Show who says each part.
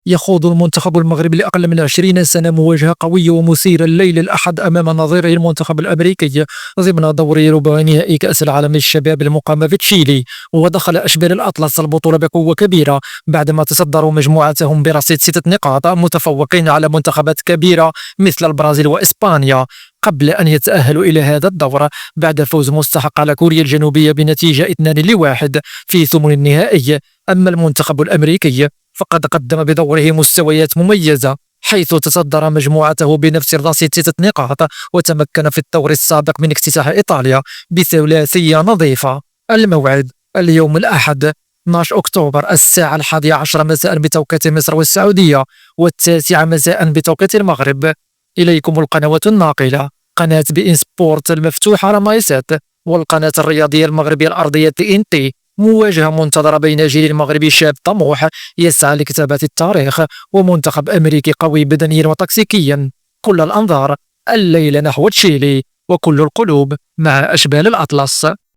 Speaker 1: يخوض المنتخب المغربي لأقل من 20 سنة مواجهة قوية ومثيرة الليلة الأحد أمام نظيره المنتخب الأمريكي ضمن دور ربع نهائي كأس العالم للشباب المقامة في تشيلي. ودخل أشبال الأطلس البطولة بقوة كبيرة بعدما تصدروا مجموعتهم برصيد 6 نقاط متفوقين على منتخبات كبيرة مثل البرازيل وإسبانيا، قبل أن يتأهلوا إلى هذا الدور بعد فوز مستحق على كوريا الجنوبية بنتيجة 2-1 في ثمن النهائي. أما المنتخب الأمريكي فقد قدم بدوره مستويات مميزة، حيث تصدر مجموعته بنفس الرصيد 6 نقاط وتمكن في الدور السابق من اكتساح إيطاليا بثلاثية نظيفة. الموعد اليوم الأحد 12 أكتوبر الساعة 11 مساء بتوقيت مصر والسعودية و9 مساء بتوقيت المغرب. إليكم القنوات الناقلة: قناة بإن سبورت المفتوحة رمايسات، والقناة الرياضية المغربية الأرضية TNT. مواجهة منتظرة بين جيل مغربي شاب طموح يسعى لكتابة التاريخ ومنتخب أمريكي قوي بدنيا وتكتيكيا. كل الأنظار الليلة نحو تشيلي، وكل القلوب مع أشبال الأطلس.